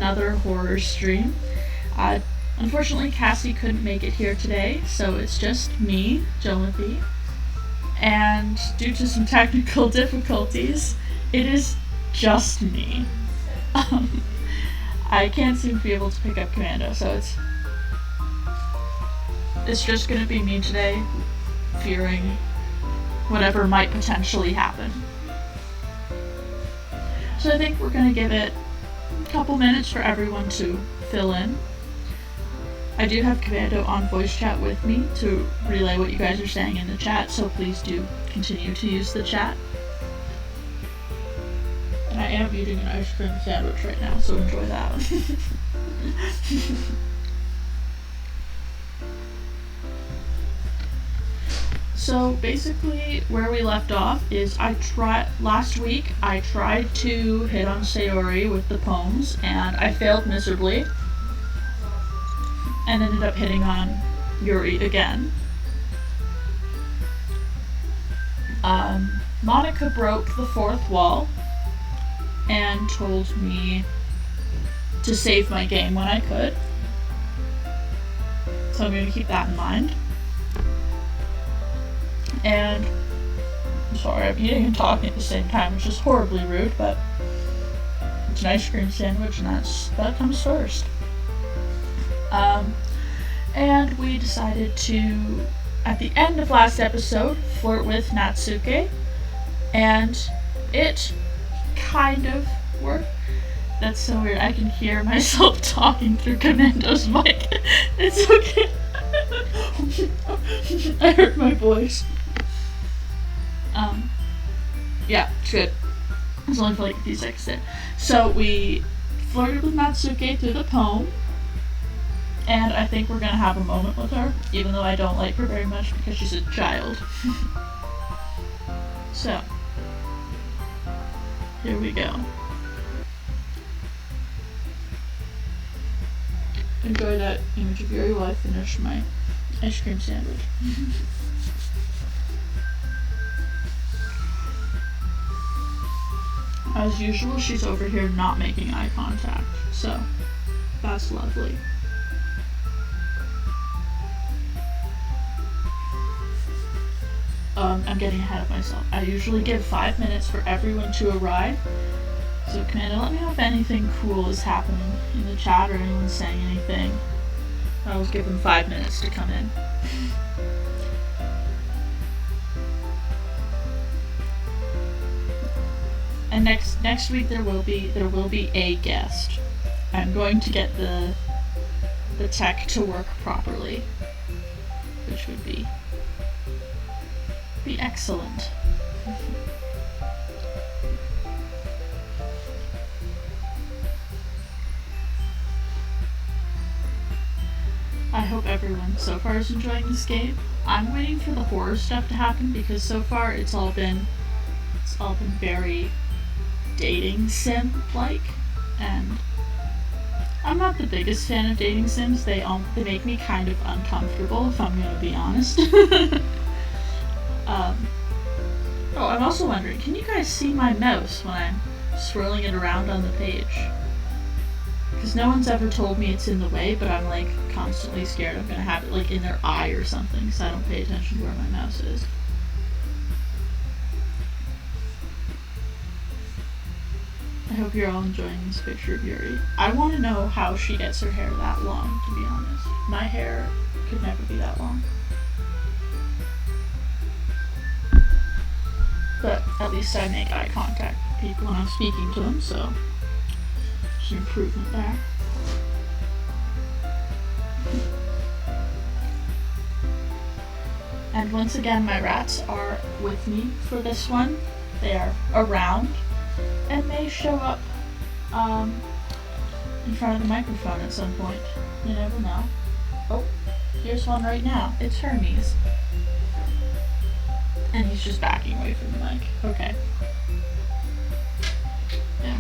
another horror stream. Unfortunately, Cassie couldn't make it here today, so it's just me, Jonathie. And due to some technical difficulties, it is just me. I can't seem to be able to pick up Commando, so it's just gonna be me today, fearing whatever might potentially happen. So I think we're gonna give it a couple minutes for everyone to fill in. I do have Commando on voice chat with me to relay what you guys are saying in the chat, so please do continue to use the chat. And I am eating an ice cream sandwich right now, so enjoy that. So basically where we left off is last week I tried to hit on Sayori with the poems and I failed miserably and ended up hitting on Yuri again. Monica broke the fourth wall and told me to save my game when I could. So I'm going to keep that in mind. And I'm sorry, I'm eating and talking at the same time, which is horribly rude, but it's an ice cream sandwich and that comes first. And we decided to, at the end of last episode, flirt with Natsuke, and it kind of worked. That's so weird. I can hear myself talking through Commando's mic. It's okay. I heard my voice. Yeah, it's good. It's only for like a few seconds there. So we flirted with Natsuke through the poem, and I think we're gonna have a moment with her, even though I don't like her very much because she's a child. So, here we go. Enjoy that image of Yuri while I finish my ice cream sandwich. As usual, she's over here not making eye contact, so that's lovely. I'm getting ahead of myself. I usually give 5 minutes for everyone to arrive. So Commando, let me know if anything cool is happening in the chat or anyone's saying anything. I was given 5 minutes to come in. And next week there will be a guest. I'm going to get the tech to work properly, which would be excellent. I hope everyone so far is enjoying this game. I'm waiting for the horror stuff to happen because so far it's all been very dating sim like, and I'm not the biggest fan of dating sims. They make me kind of uncomfortable, if I'm gonna be honest. Oh, I'm also wondering, can you guys see my mouse when I'm swirling it around on the page? Because no one's ever told me it's in the way, but I'm like constantly scared I'm gonna have it like in their eye or something, so I don't pay attention to where my mouse is. I hope you're all enjoying this picture of Yuri. I want to know how she gets her hair that long, to be honest. My hair could never be that long. But at least I make eye contact with people when I'm speaking to them, so there's an improvement there. And once again, my rats are with me for this one. They are around and may show up in front of the microphone at some point. You never know. Oh, here's one right now. It's Hermes. And he's just backing away from the mic. Okay. Yeah.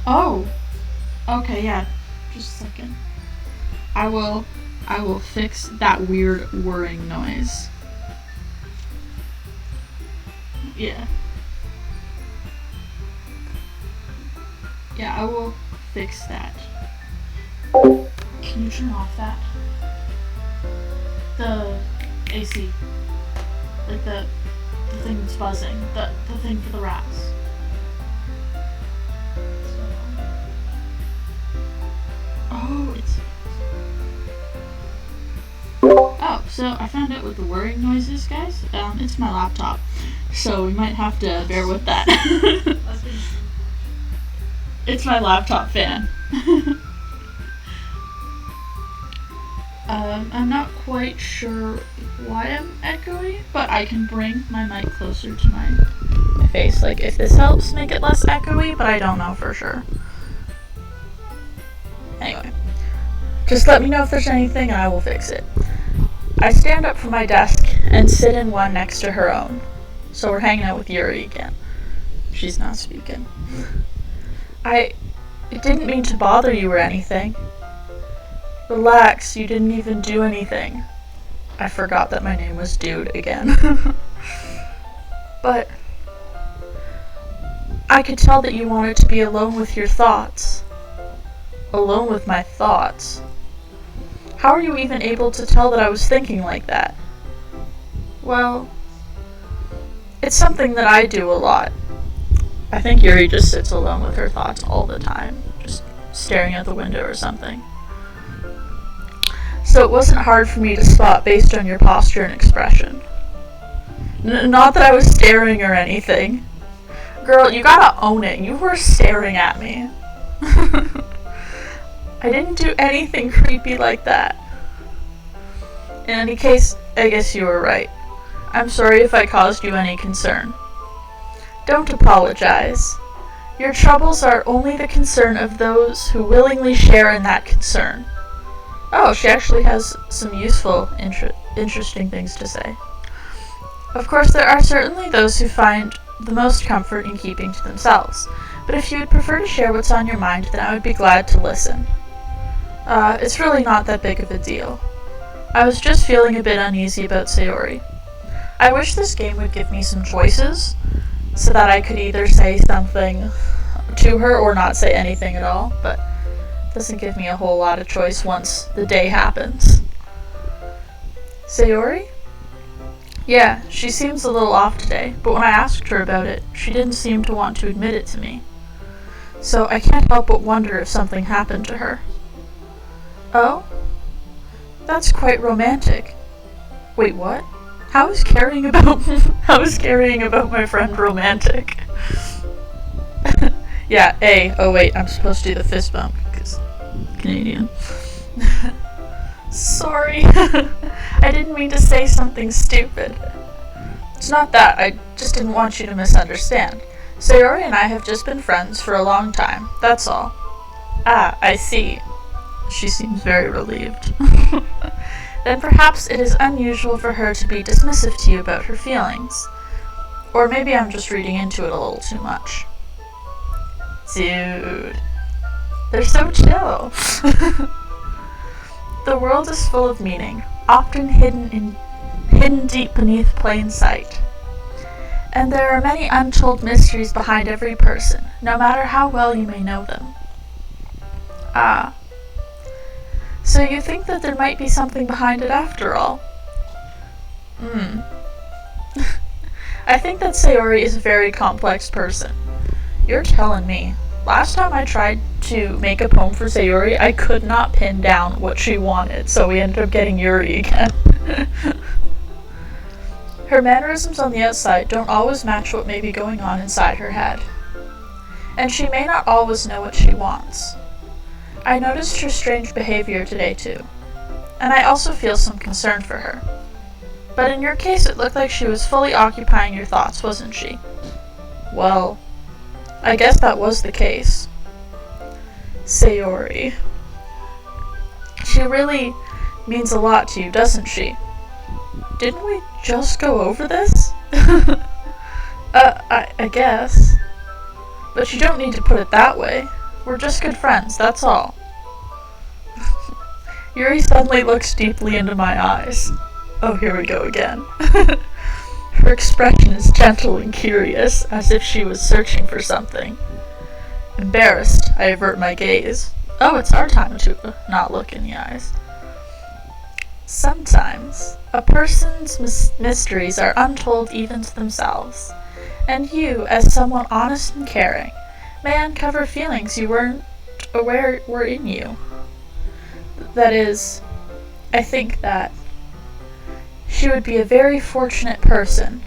Oh! Okay, yeah. Just a second. I will fix that weird whirring noise. Yeah. Yeah, I will fix that. Can you turn off that? The AC. Like the thing that's buzzing. The thing for the rats. Oh, so I found out what the whirring noise is, guys. It's my laptop. So we might have to bear with that. It's my laptop fan. I'm not quite sure why I'm echoing, but I can bring my mic closer to my face. Like, if this helps make it less echoey, but I don't know for sure. Anyway, just let me know if there's anything and I will fix it. I stand up from my desk and sit in one next to her own. So we're hanging out with Yuri again. She's not speaking. I didn't mean to bother you or anything. Relax, you didn't even do anything. I forgot that my name was Dude again. But I could tell that you wanted to be alone with your thoughts. Alone with my thoughts? How are you even able to tell that I was thinking like that? Well, it's something that I do a lot. I think Yuri just sits alone with her thoughts all the time, just staring out the window or something. So it wasn't hard for me to spot based on your posture and expression. Not that I was staring or anything. Girl, you gotta own it. You were staring at me. I didn't do anything creepy like that. In any case, I guess you were right. I'm sorry if I caused you any concern. Don't apologize. Your troubles are only the concern of those who willingly share in that concern. Oh, she actually has some useful, interesting things to say. Of course, there are certainly those who find the most comfort in keeping to themselves, but if you would prefer to share what's on your mind, then I would be glad to listen. It's really not that big of a deal. I was just feeling a bit uneasy about Sayori. I wish this game would give me some choices, so that I could either say something to her or not say anything at all, but it doesn't give me a whole lot of choice once the day happens. Sayori? Yeah, she seems a little off today, but when I asked her about it, she didn't seem to want to admit it to me. So I can't help but wonder if something happened to her. Oh? That's quite romantic. Wait, what? How is carrying about my friend romantic? Yeah, oh wait, I'm supposed to do the fist bump, because Canadian. Sorry. I didn't mean to say something stupid. It's not that, I just didn't want you to misunderstand. Sayori and I have just been friends for a long time, that's all. Ah, I see. She seems very relieved. Then perhaps it is unusual for her to be dismissive to you about her feelings. Or maybe I'm just reading into it a little too much. Dude. They're so chill. The world is full of meaning, often hidden deep beneath plain sight. And there are many untold mysteries behind every person, no matter how well you may know them. Ah. So you think that there might be something behind it after all? I think that Sayori is a very complex person. You're telling me. Last time I tried to make a poem for Sayori, I could not pin down what she wanted, so we ended up getting Yuri again. Her mannerisms on the outside don't always match what may be going on inside her head. And she may not always know what she wants. I noticed her strange behavior today too, and I also feel some concern for her. But in your case, it looked like she was fully occupying your thoughts, wasn't she? Well, I guess that was the case. Sayori. She really means a lot to you, doesn't she? Didn't we just go over this? I guess. But you don't need to put it that way. We're just good friends, that's all. Yuri suddenly looks deeply into my eyes. Oh, here we go again. Her expression is gentle and curious, as if she was searching for something. Embarrassed, I avert my gaze. Oh, it's our time to not look in the eyes. Sometimes, a person's mysteries are untold even to themselves, and you, as someone honest and caring, may uncover feelings you weren't aware were in you. That is, I think that she would be a very fortunate person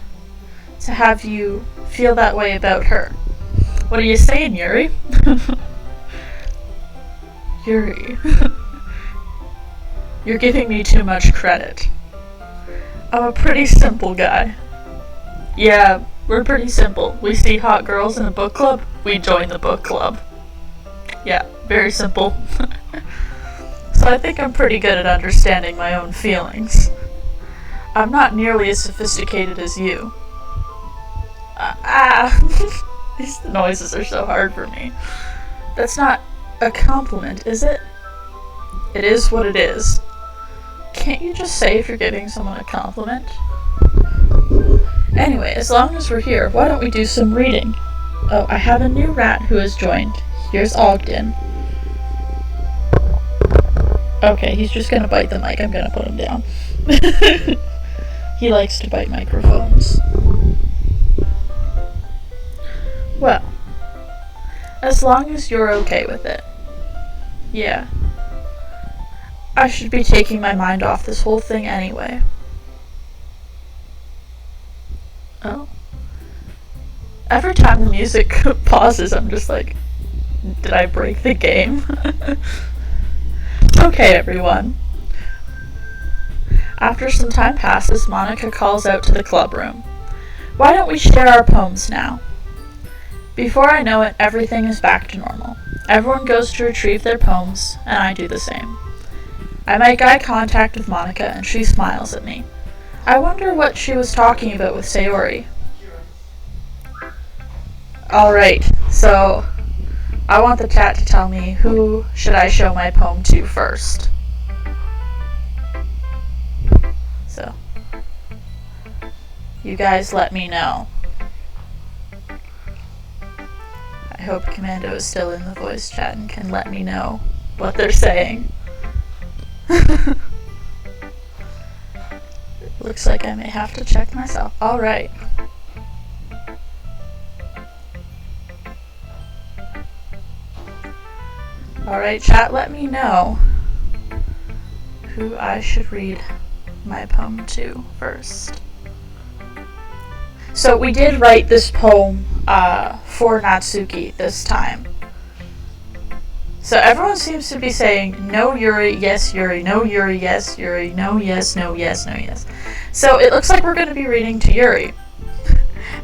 to have you feel that way about her. What are you saying, Yuri? Yuri. You're giving me too much credit. I'm a pretty simple guy. Yeah, we're pretty simple. We see hot girls in a book club, we join the book club. Yeah, very simple. So I think I'm pretty good at understanding my own feelings. I'm not nearly as sophisticated as you. These noises are so hard for me. That's not a compliment, is it? It is what it is. Can't you just say if you're giving someone a compliment? Anyway, as long as we're here, why don't we do some reading? Oh, I have a new rat who has joined. Here's Ogden. Okay, he's just gonna bite the mic. I'm gonna put him down. He likes to bite microphones. Well, as long as you're okay with it. Yeah. I should be taking my mind off this whole thing anyway. Oh. Every time the music pauses, I'm just like, did I break the game? Okay, everyone. After some time passes, Monica calls out to the club room. Why don't we share our poems now? Before I know it, everything is back to normal. Everyone goes to retrieve their poems, and I do the same. I make eye contact with Monica, and she smiles at me. I wonder what she was talking about with Sayori. Alright, so I want the chat to tell me who should I show my poem to first. So, you guys let me know. I hope Commando is still in the voice chat and can let me know what they're saying. Looks like I may have to check myself. Alright. Alright, chat, let me know who I should read my poem to first. So we did write this poem for Natsuki this time. So everyone seems to be saying, no Yuri, yes Yuri, no Yuri, yes Yuri, no yes, no yes, no yes. So it looks like we're going to be reading to Yuri.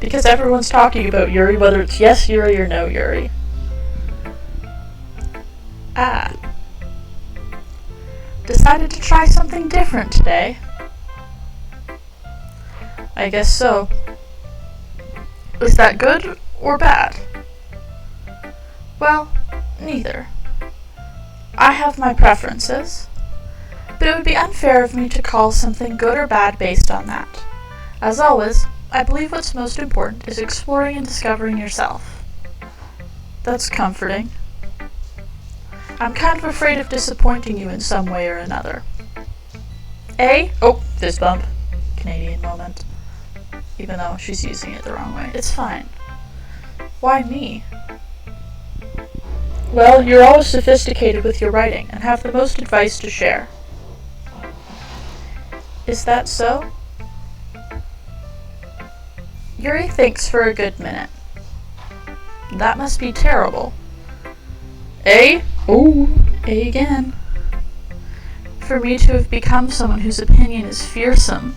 Because everyone's talking about Yuri, whether it's yes Yuri or no Yuri. Decided to try something different today. I guess so. Is that good or bad? Well, neither. I have my preferences, but it would be unfair of me to call something good or bad based on that. As always, I believe what's most important is exploring and discovering yourself. That's comforting. I'm kind of afraid of disappointing you in some way or another. Oh, fist bump. Canadian moment. Even though she's using it the wrong way. It's fine. Why me? Well, you're always sophisticated with your writing and have the most advice to share. Is that so? Yuri thinks for a good minute. That must be terrible. Oh, again. For me to have become someone whose opinion is fearsome.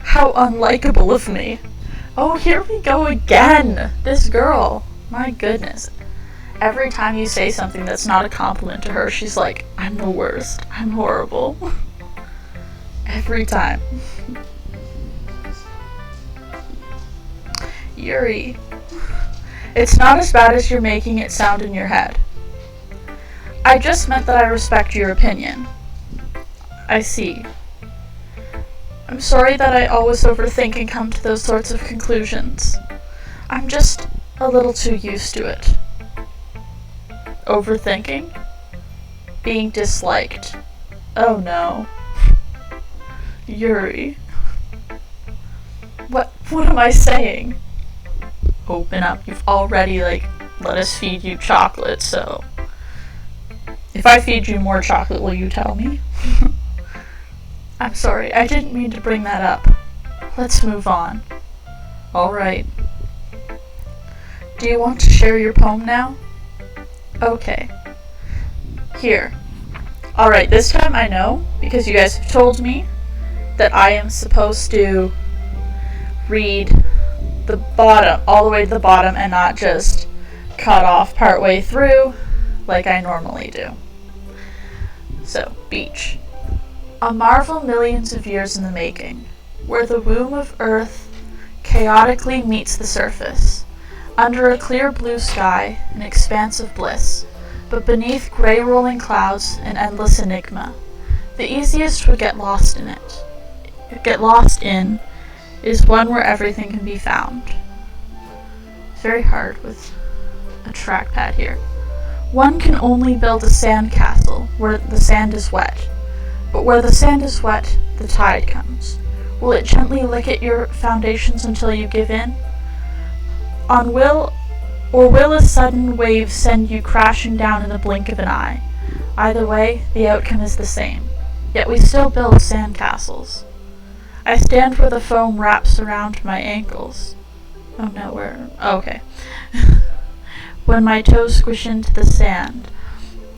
How unlikable of me. Oh, here we go again. This girl. My goodness. Every time you say something that's not a compliment to her, she's like, I'm the worst. I'm horrible. Every time. Yuri. It's not as bad as you're making it sound in your head. I just meant that I respect your opinion. I see. I'm sorry that I always overthink and come to those sorts of conclusions. I'm just a little too used to it. Overthinking? Being disliked. Oh no. Yuri. What am I saying? Open up. You've already, let us feed you chocolate, so... If I feed you more chocolate, will you tell me? I'm sorry, I didn't mean to bring that up. Let's move on. Alright. Do you want to share your poem now? Okay. Here. Alright, this time I know, because you guys have told me, that I am supposed to read the bottom, all the way to the bottom, and not just cut off partway through, like I normally do. So, beach. A marvel millions of years in the making, where the womb of Earth chaotically meets the surface, under a clear blue sky, an expanse of bliss, but beneath gray rolling clouds, an endless enigma. The easiest would get lost in it. Get lost in is one where everything can be found. It's very hard with a trackpad here. One can only build a sand castle where the sand is wet. But where the sand is wet, the tide comes. Will it gently lick at your foundations until you give in? Will a sudden wave send you crashing down in the blink of an eye? Either way, the outcome is the same. Yet we still build sand castles. I stand where the foam wraps around my ankles. Oh no, where? Oh, okay. When my toes squish into the sand,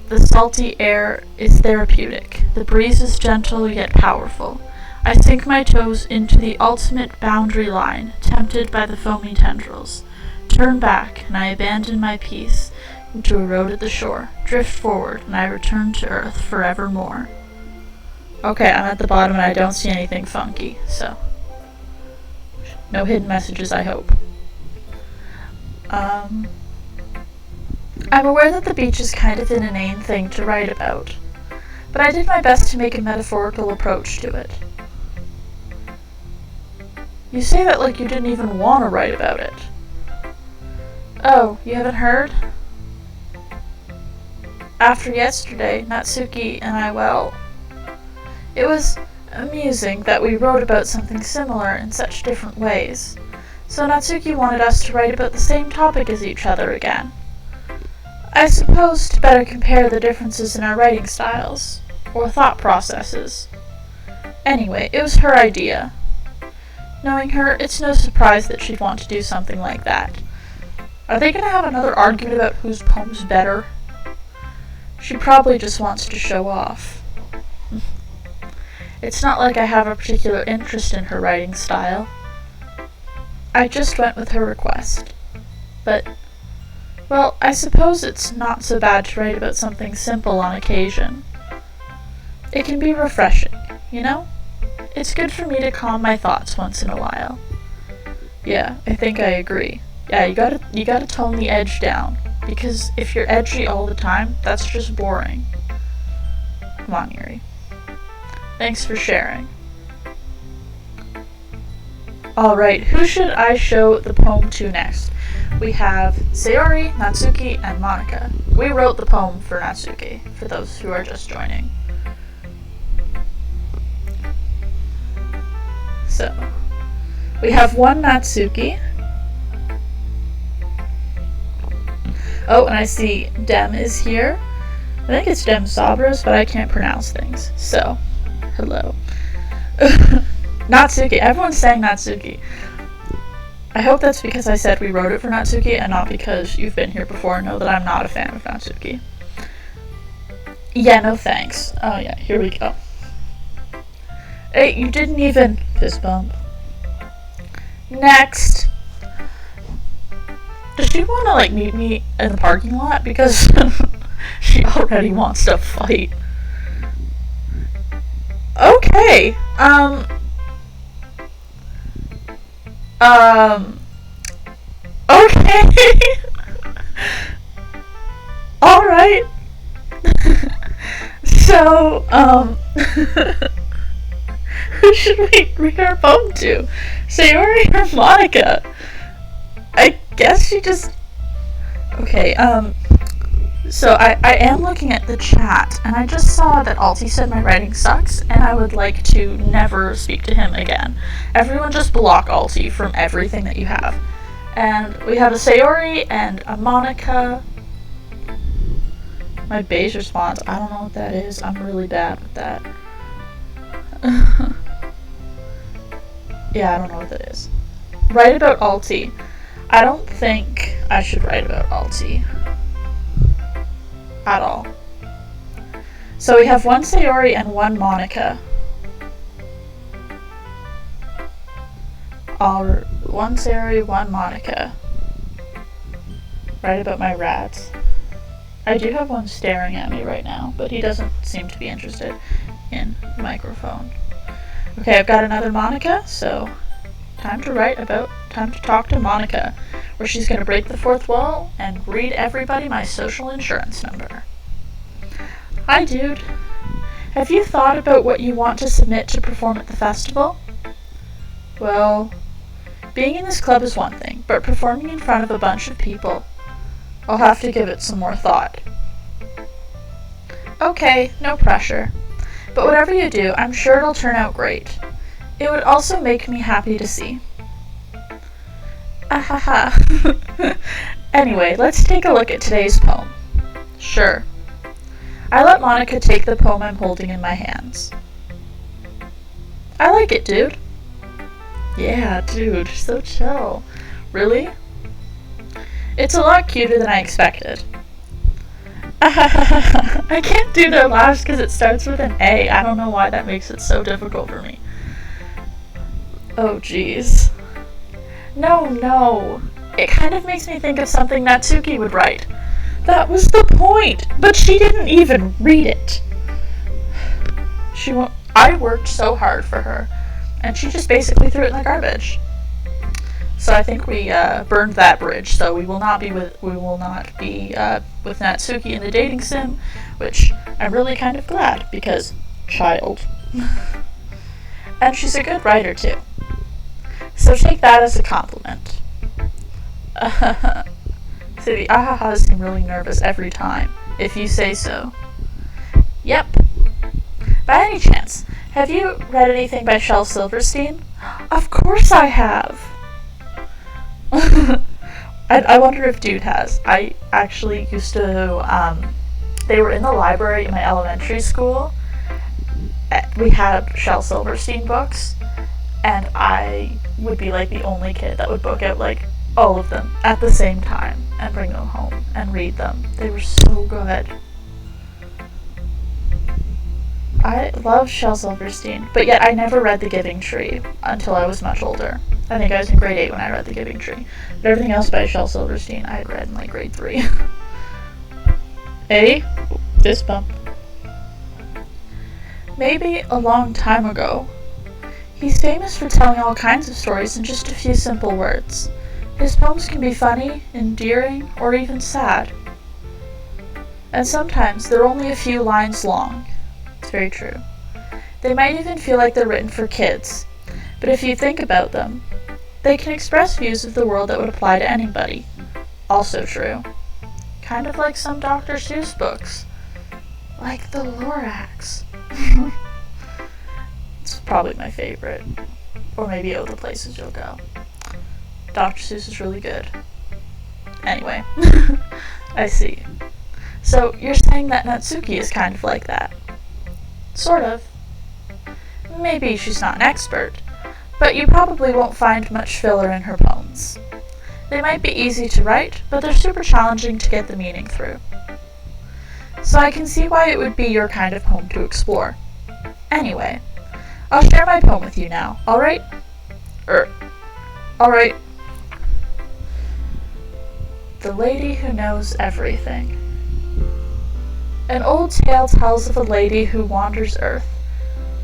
the salty air is therapeutic. The breeze is gentle yet powerful. I sink my toes into the ultimate boundary line, tempted by the foamy tendrils. Turn back, and I abandon my peace into a road at the shore. Drift forward, and I return to earth forevermore. Okay, I'm at the bottom and I don't see anything funky, so... No hidden messages, I hope. I'm aware that the beach is kind of an inane thing to write about, but I did my best to make a metaphorical approach to it. You say that like you didn't even want to write about it. Oh, you haven't heard? After yesterday, Natsuki and I, it was amusing that we wrote about something similar in such different ways. So Natsuki wanted us to write about the same topic as each other again. I suppose to better compare the differences in our writing styles, or thought processes. Anyway, it was her idea. Knowing her, it's no surprise that she'd want to do something like that. Are they going to have another argument about whose poem's better? She probably just wants to show off. It's not like I have a particular interest in her writing style. I just went with her request. But, I suppose it's not so bad to write about something simple on occasion. It can be refreshing, you know? It's good for me to calm my thoughts once in a while. Yeah, I think I agree. Yeah, you gotta tone the edge down, because if you're edgy all the time, that's just boring. Come on, Yuri. Thanks for sharing. Alright, who should I show the poem to next? We have Sayori, Natsuki, and Monika. We wrote the poem for Natsuki, for those who are just joining. So, we have one Natsuki. Oh, and I see Dem is here. I think it's Dem Sabras, but I can't pronounce things. So, hello. Natsuki. Everyone's saying Natsuki. I hope that's because I said we wrote it for Natsuki and not because you've been here before and know that I'm not a fan of Natsuki. Yeah, no thanks. Oh yeah, here we go. Hey, you didn't even... fist bump. Next. Does she want to, meet me in the parking lot? Because she already wants to fight. Okay. Okay. Alright. So, Who should we read our poem to? Sayori or Monica? I guess she just... Okay, so I am looking at the chat, and I just saw that Alti said my writing sucks, and I would like to never speak to him again. Everyone just block Alti from everything that you have. And we have a Sayori and a Monica. My beige response, I don't know what that is. I'm really bad with that. Yeah, I don't know what that is. Write about Alti. I don't think I should write about Alti. At all. So we have one Sayori and one Monica. One Sayori, one Monica. Write about my rats. I do have one staring at me right now, but he doesn't seem to be interested in the microphone. Okay, I've got another Monica, so time to talk to Monica, where she's going to break the fourth wall and read everybody my social insurance number. Hi, dude. Have you thought about what you want to submit to perform at the festival? Well, being in this club is one thing, but performing in front of a bunch of people, I'll have to give it some more thought. Okay, no pressure. But whatever you do, I'm sure it'll turn out great. It would also make me happy to see. Ahaha. Anyway, let's take a look at today's poem. Sure. I let Monica take the poem I'm holding in my hands. I like it, dude. Yeah, dude, so chill. Really? It's a lot cuter than I expected. I can't do their laughs because it starts with an A. I don't know why that makes it so difficult for me. Oh, jeez. No. It kind of makes me think of something Natsuki would write. That was the point, but she didn't even read it. I worked so hard for her, and she just basically threw it in the garbage. So I think we burned that bridge. So we will not be with Natsuki in the dating sim, which I'm really kind of glad because child. And she's a good writer too. So take that as a compliment. So the ahahas seem really nervous every time, if you say so. Yep. By any chance, have you read anything by Shel Silverstein? Of course I have. I wonder if Dude has. I actually used to, they were in the library in my elementary school. We had Shel Silverstein books, and I would be like the only kid that would book out like all of them at the same time and bring them home and read them. They were so good. I love Shel Silverstein, but yet I never read The Giving Tree until I was much older. I think I was in grade 8 when I read The Giving Tree. But everything else by Shel Silverstein I had read in like grade 3. Hey, fist bump. Maybe a long time ago. He's famous for telling all kinds of stories in just a few simple words. His poems can be funny, endearing, or even sad. And sometimes they're only a few lines long. It's very true. They might even feel like they're written for kids, but if you think about them, they can express views of the world that would apply to anybody. Also true. Kind of like some Dr. Seuss books. Like the Lorax. It's probably my favorite. Or maybe Oh, the Places You'll Go. Dr. Seuss is really good. Anyway, I see. So you're saying that Natsuki is kind of like that? Sort of. Maybe she's not an expert, but you probably won't find much filler in her poems. They might be easy to write, but they're super challenging to get the meaning through. So I can see why it would be your kind of poem to explore. Anyway, I'll share my poem with you now, alright? Alright. The Lady Who Knows Everything. An old tale tells of a lady who wanders earth.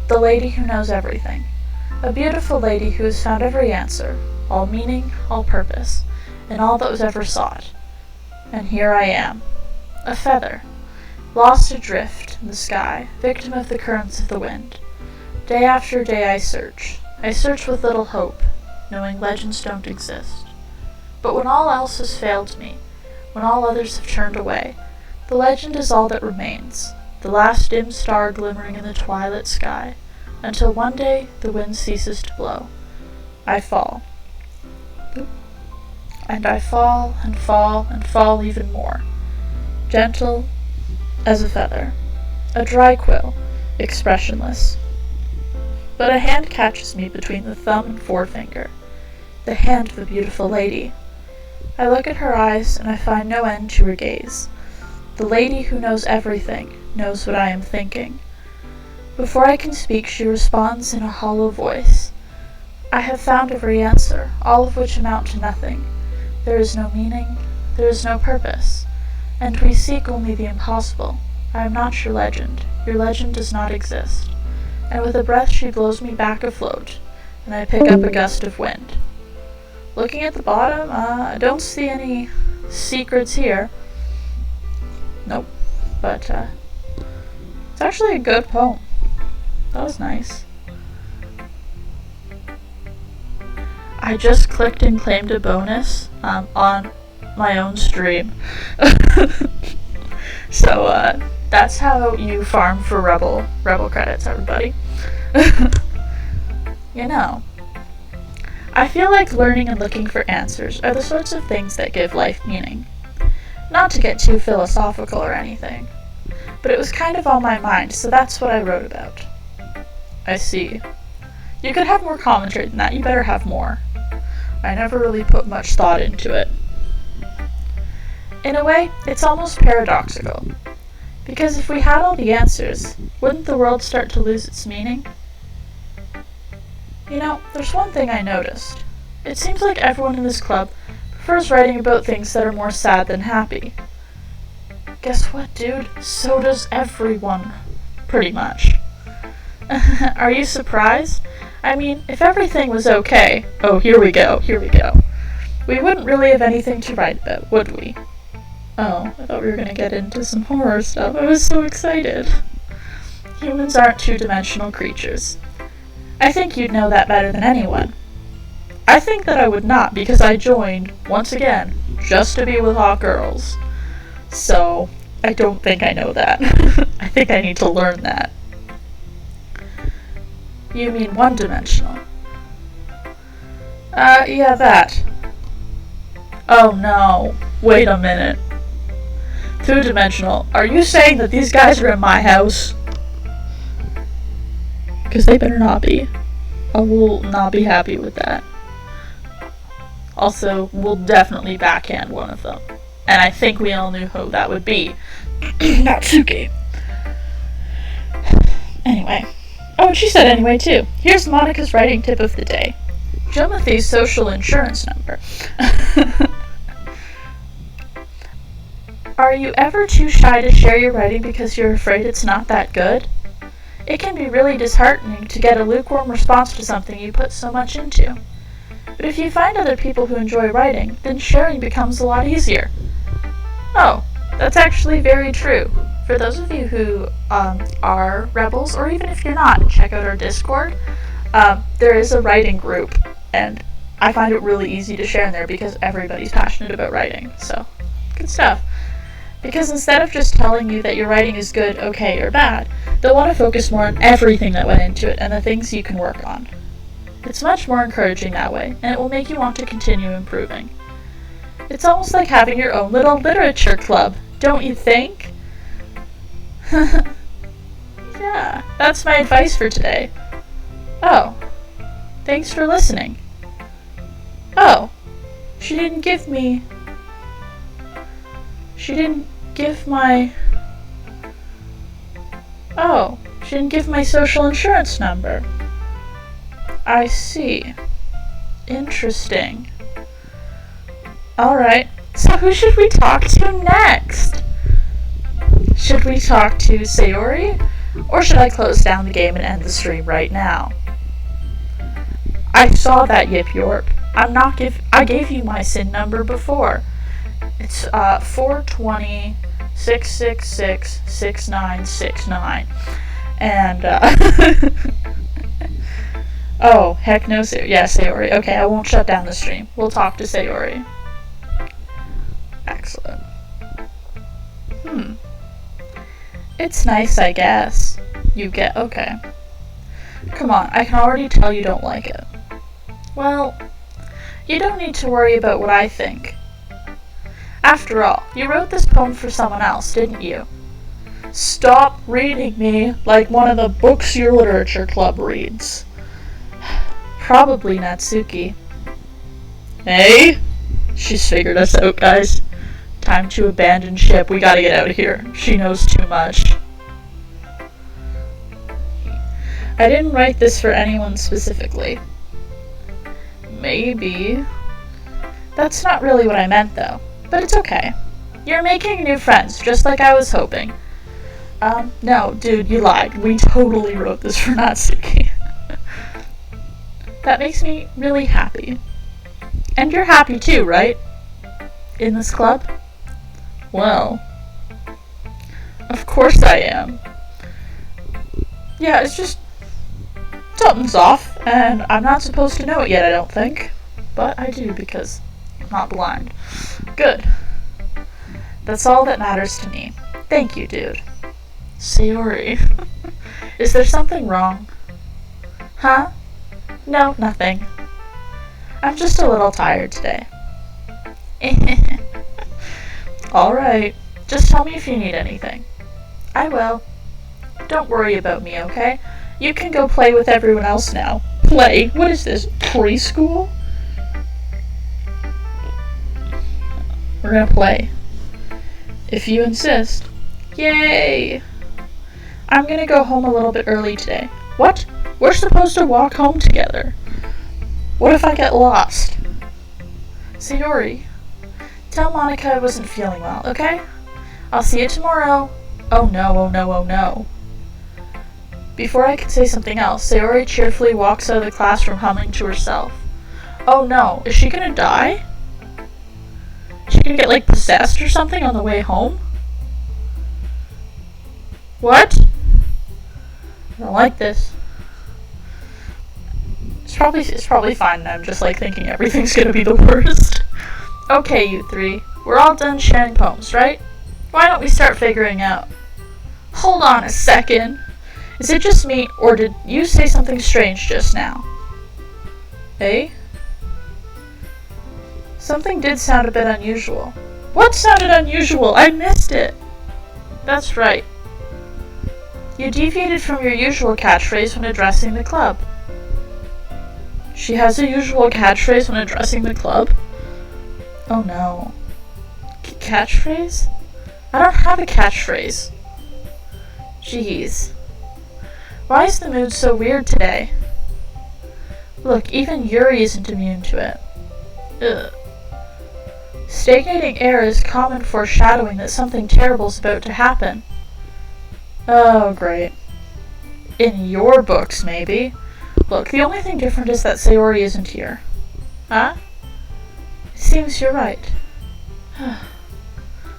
The lady who knows everything. A beautiful lady who has found every answer, all meaning, all purpose, in all that was ever sought. And here I am, a feather, lost adrift in the sky, victim of the currents of the wind. Day after day I search. I search with little hope, knowing legends don't exist. But when all else has failed me, when all others have turned away, the legend is all that remains, the last dim star glimmering in the twilight sky, until one day the wind ceases to blow. I fall. And I fall and fall and fall even more, gentle as a feather, a dry quill, expressionless. But a hand catches me between the thumb and forefinger, the hand of a beautiful lady. I look at her eyes, and I find no end to her gaze. The lady who knows everything knows what I am thinking. Before I can speak, she responds in a hollow voice. I have found every answer, all of which amount to nothing. There is no meaning, there is no purpose, and we seek only the impossible. I am not your legend does not exist. And with a breath she blows me back afloat, and I pick up a gust of wind. Looking at the bottom, I don't see any secrets here. Nope, but it's actually a good poem. That was nice. I just clicked and claimed a bonus on my own stream. So that's how you farm for Rebel credits, everybody. You know, I feel like learning and looking for answers are the sorts of things that give life meaning. Not to get too philosophical or anything, but it was kind of on my mind, so that's what I wrote about. I see. You could have more commentary than that. You better have more. I never really put much thought into it. In a way, it's almost paradoxical. Because if we had all the answers, wouldn't the world start to lose its meaning? You know, there's one thing I noticed. It seems like everyone in this club prefers writing about things that are more sad than happy. Guess what, dude? So does everyone. Pretty much. Are you surprised? I mean, if everything was okay... Oh, here we go. We wouldn't really have anything to write about, would we? Oh, I thought we were going to get into some horror stuff. I was so excited. Humans aren't two-dimensional creatures. I think you'd know that better than anyone. I think that I would not, because I joined, once again, just to be with hot girls. So, I don't think I know that. I think I need to learn that. You mean one-dimensional? Yeah, that. Oh no, wait a minute. Two-dimensional, are you saying that these guys are in my house? Because they better not be. I will not be happy with that. Also, we'll definitely backhand one of them. And I think we all knew who that would be. Natsuki. Anyway. Oh, and she said anyway, too. Here's Monica's writing tip of the day. Jomothy's social insurance number. Are you ever too shy to share your writing because you're afraid it's not that good? It can be really disheartening to get a lukewarm response to something you put so much into. But if you find other people who enjoy writing, then sharing becomes a lot easier. Oh, that's actually very true. For those of you who are rebels, or even if you're not, check out our Discord. There is a writing group, and I find it really easy to share in there because everybody's passionate about writing. So, good stuff. Because instead of just telling you that your writing is good, okay, or bad, they'll want to focus more on everything that went into it and the things you can work on. It's much more encouraging that way, and it will make you want to continue improving. It's almost like having your own little literature club, don't you think? Yeah, that's my advice for today. Oh, thanks for listening. Oh, she didn't give my... Oh, she didn't give my social insurance number. I see. Interesting. Alright, so who should we talk to next? Should we talk to Sayori? Or should I close down the game and end the stream right now? I saw that, Yip Yorp. I gave you my SIN number before. It's 420-666-6969. And Oh, heck no, yeah, Sayori. Okay, I won't shut down the stream. We'll talk to Sayori. Excellent. It's nice, I guess. Okay. Come on, I can already tell you don't like it. Well, you don't need to worry about what I think. After all, you wrote this poem for someone else, didn't you? Stop reading me like one of the books your literature club reads. Probably Natsuki. Hey? She's figured us out, guys. Time to abandon ship. We gotta get out of here. She knows too much. I didn't write this for anyone specifically. Maybe. That's not really what I meant, though. But it's okay. You're making new friends, just like I was hoping. No, dude, you lied. We totally wrote this for Natsuki. That makes me really happy. And you're happy too, right? In this club? Well, of course I am. Yeah, it's just something's off, and I'm not supposed to know it yet, I don't think. But I do, because I'm not blind. Good. That's all that matters to me. Thank you, dude. Sayori. Is there something wrong? Huh? No, nothing. I'm just a little tired today. Alright, just tell me if you need anything. I will. Don't worry about me, okay? You can go play with everyone else now. Play? What is this, preschool? We're gonna play. If you insist. Yay! I'm gonna go home a little bit early today. What? We're supposed to walk home together. What if I get lost? Sayori, tell Monika I wasn't feeling well, okay? I'll see you tomorrow. Oh no, oh no, oh no. Before I could say something else, Sayori cheerfully walks out of the classroom humming to herself. Oh no, is she gonna die? Is she gonna get, like, possessed or something on the way home? What? I don't like this. It's probably fine. I'm just, like, thinking everything's gonna be the worst. Okay, you three. We're all done sharing poems, right? Why don't we start figuring out? Hold on a second. Is it just me, or did you say something strange just now? Eh? Something did sound a bit unusual. What sounded unusual? I missed it. That's right. You deviated from your usual catchphrase when addressing the club. She has a usual catchphrase when addressing the club? Oh no. Catchphrase? I don't have a catchphrase. Jeez. Why is the mood so weird today? Look, even Yuri isn't immune to it. Ugh. Stagnating air is common foreshadowing that something terrible is about to happen. Oh, great. In your books, maybe. Look, the only thing different is that Sayori isn't here. Huh? It seems you're right.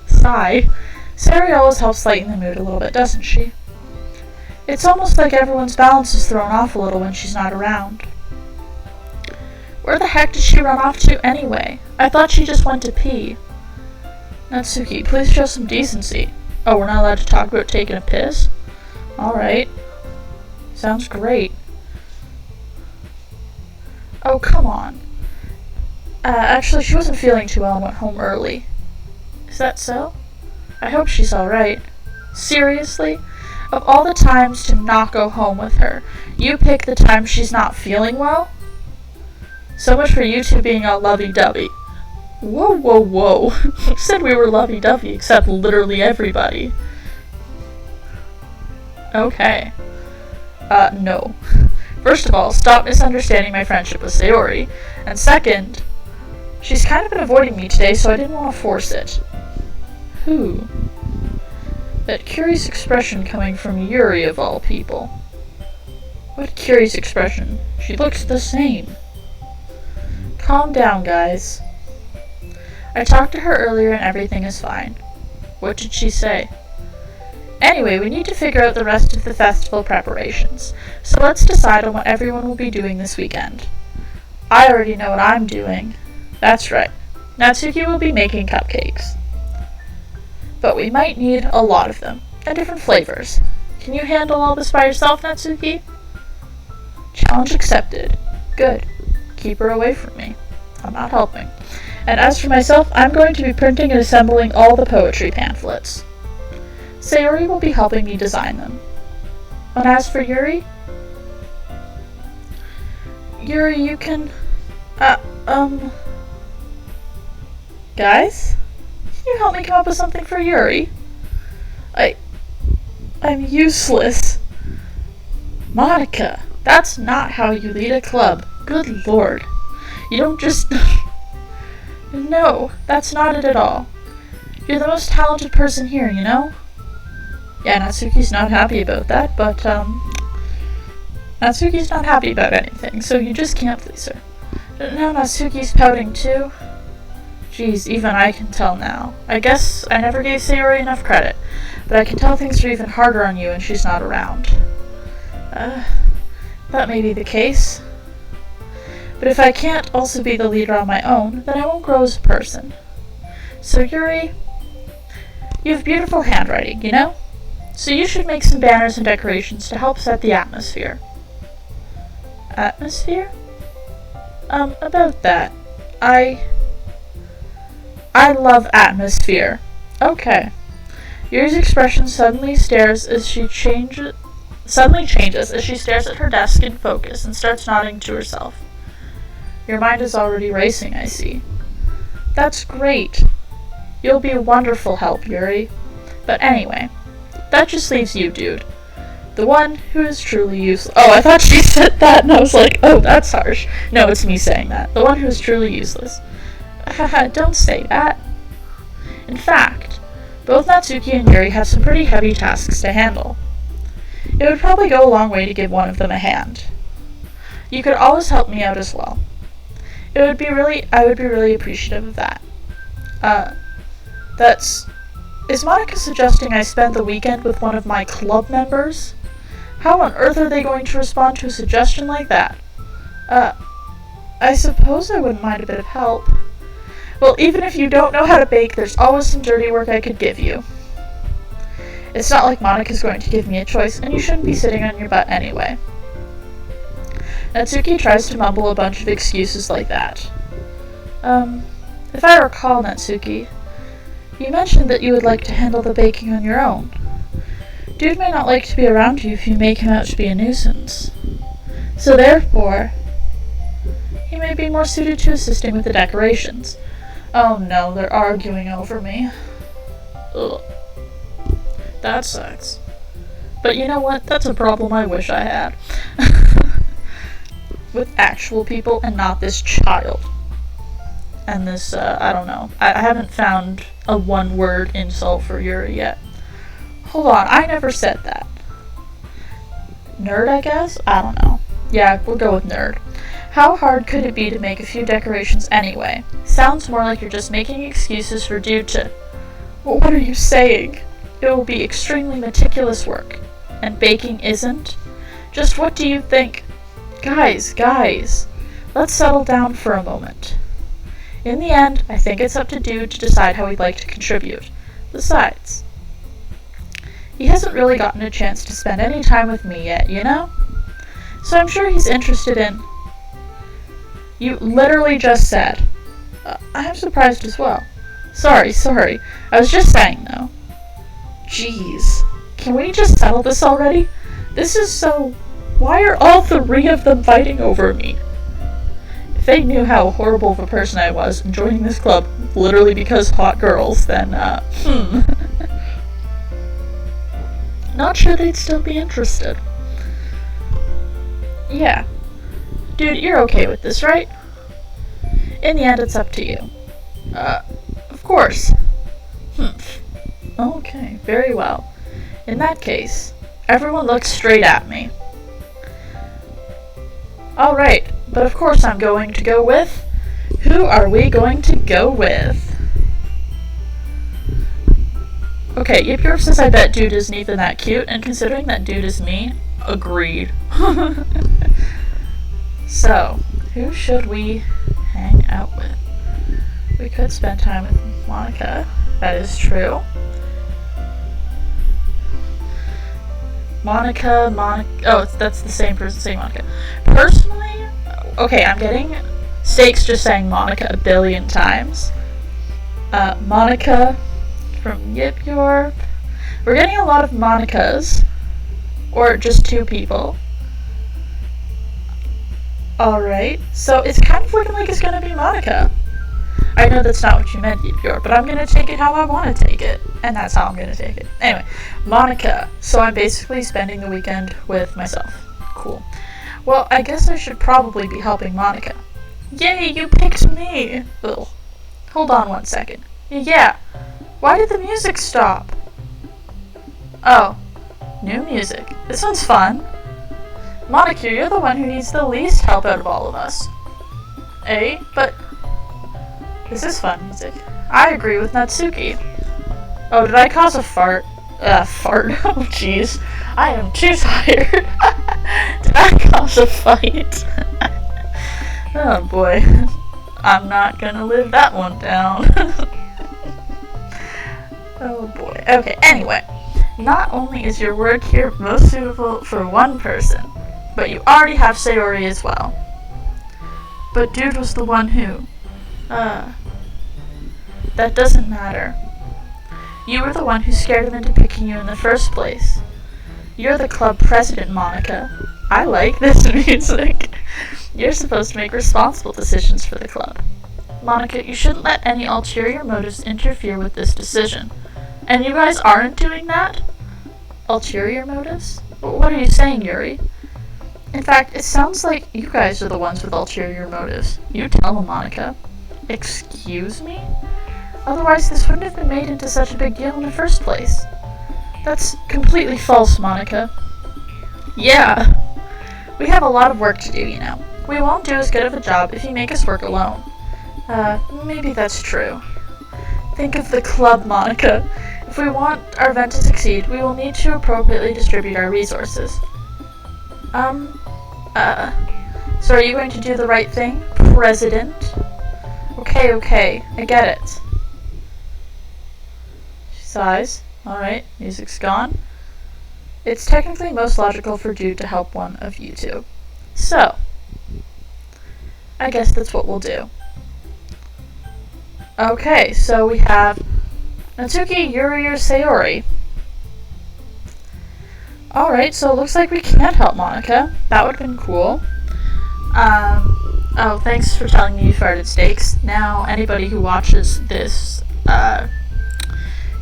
Sigh. Sayori always helps lighten the mood a little bit, doesn't she? It's almost like everyone's balance is thrown off a little when she's not around. Where the heck did she run off to anyway? I thought she just went to pee. Natsuki, please show some decency. Oh, we're not allowed to talk about taking a piss? Alright. Sounds great. Oh, come on. Actually, she wasn't feeling too well and went home early. Is that so? I hope she's alright. Seriously? Of all the times to not go home with her, you pick the time she's not feeling well? So much for you two being all lovey-dovey. Whoa, whoa, whoa. Who said we were lovey-dovey except literally everybody? Okay. No. First of all, stop misunderstanding my friendship with Sayori. And second, she's kind of been avoiding me today, so I didn't want to force it. Who? That curious expression coming from Yuri of all people. What curious expression? She looks the same. Calm down, guys. I talked to her earlier and everything is fine. What did she say? Anyway, we need to figure out the rest of the festival preparations, so let's decide on what everyone will be doing this weekend. I already know what I'm doing. That's right. Natsuki will be making cupcakes. But we might need a lot of them, and different flavors. Can you handle all this by yourself, Natsuki? Challenge accepted. Good. Keep her away from me. I'm not helping. And as for myself, I'm going to be printing and assembling all the poetry pamphlets. Sayori will be helping me design them. And as for Yuri? Yuri, you can... Guys? Can you help me come up with something for Yuri? I'm useless. Monica, that's not how you lead a club. Good lord. You don't just... No, that's not it at all. You're the most talented person here, you know? Yeah, Natsuki's not happy about that, but, Natsuki's not happy about anything, so you just can't please her. Now Natsuki's pouting too. Geez, even I can tell now. I guess I never gave Sayori enough credit, but I can tell things are even harder on you when she's not around. That may be the case. But if I can't also be the leader on my own, then I won't grow as a person. So Yuri, you have beautiful handwriting, you know? So you should make some banners and decorations to help set the atmosphere. Atmosphere? About that. I love atmosphere. Okay. Yuri's expression suddenly changes as she stares at her desk in focus and starts nodding to herself. Your mind is already racing, I see. That's great. You'll be a wonderful help, Yuri. But anyway, that just leaves you, dude. The one who is truly useless. Oh, I thought she said that, and I was like, oh, that's harsh. No, it's me saying that. The one who is truly useless. Haha, don't say that. In fact, both Natsuki and Yuri have some pretty heavy tasks to handle. It would probably go a long way to give one of them a hand. You could always help me out as well. I would be really appreciative of that. Is Monica suggesting I spend the weekend with one of my club members? How on earth are they going to respond to a suggestion like that? I suppose I wouldn't mind a bit of help. Well, even if you don't know how to bake, there's always some dirty work I could give you. It's not like Monica's going to give me a choice, and you shouldn't be sitting on your butt anyway. Natsuki tries to mumble a bunch of excuses like that. If I recall, Natsuki, you mentioned that you would like to handle the baking on your own. Dude may not like to be around you if you make him out to be a nuisance. So therefore, he may be more suited to assisting with the decorations. Oh no, they're arguing over me. Ugh. That sucks. But you know what? That's a problem I wish I had. With actual people and not this child. And this, I don't know. I haven't found a one-word insult for Yuri yet. Hold on, I never said that. Nerd, I guess? I don't know. Yeah, we'll go with nerd. How hard could it be to make a few decorations anyway? Sounds more like you're just making excuses for dude to... Well, what are you saying? It will be extremely meticulous work. And baking isn't? Just what do you think? Guys, let's settle down for a moment. In the end, I think it's up to Dude to decide how he'd like to contribute. Besides, he hasn't really gotten a chance to spend any time with me yet, you know? So I'm sure he's interested in... You literally just said. I'm surprised as well. Sorry. I was just saying, though. Jeez. Can we just settle this already? This is so... Why are all three of them fighting over me? If they knew how horrible of a person I was and joining this club literally because hot girls, then, Not sure they'd still be interested. Yeah. Dude, you're okay with this, right? In the end, it's up to you. Of course. Okay, very well. In that case, everyone look straight at me. Alright, but of course I'm going to go with... Who are we going to go with? Okay, Yipyorp says I bet dude isn't even that cute, and considering that dude is me, agreed. So, who should we hang out with? We could spend time with Monika. That is true. Monika. Oh, that's the same person saying Monika. Personally, okay, I'm getting Stakes just saying Monika a billion times. Monika from Yipyorp. We're getting a lot of Monikas. Or just two people. Alright, so it's kind of looking like it's gonna be Monika. I know that's not what you meant, Yipyorp, but I'm gonna take it how I want to take it. And that's how I'm gonna take it. Anyway, Monika. So I'm basically spending the weekend with myself. Cool. Well, I guess I should probably be helping Monika. Yay, you picked me! Ugh. Hold on one second. Yeah. Why did the music stop? Oh. New music. This one's fun. Monika, you're the one who needs the least help out of all of us. Eh? But this is fun music. I agree with Natsuki. Oh, did I cause a fart? Fart. Oh, jeez. I am too tired. Did I cause a fight? Oh, boy. I'm not gonna live that one down. Oh, boy. Okay, anyway. Not only is your work here most suitable for one person, but you already have Sayori as well. But dude was the one who... That doesn't matter. You were the one who scared him into picking you in the first place. You're the club president, Monika. I like this music. You're supposed to make responsible decisions for the club. Monika, you shouldn't let any ulterior motives interfere with this decision. And you guys aren't doing that? Ulterior motives? What are you saying, Yuri? In fact, it sounds like you guys are the ones with ulterior motives. You tell them, Monika. Excuse me? Otherwise, this wouldn't have been made into such a big deal in the first place. That's completely false, Monika. Yeah. We have a lot of work to do, you know. We won't do as good of a job if you make us work alone. Maybe that's true. Think of the club, Monika. If we want our event to succeed, we will need to appropriately distribute our resources. So are you going to do the right thing, President? Okay, I get it. She sighs. Alright, music's gone. It's technically most logical for Jude to help one of you two. So, I guess that's what we'll do. Okay, so we have Natsuki, Yuri, or Sayori. Alright, so it looks like we can't help Monika. That would have been cool. Oh, thanks for telling me you farted, Stakes. Now, anybody who watches this,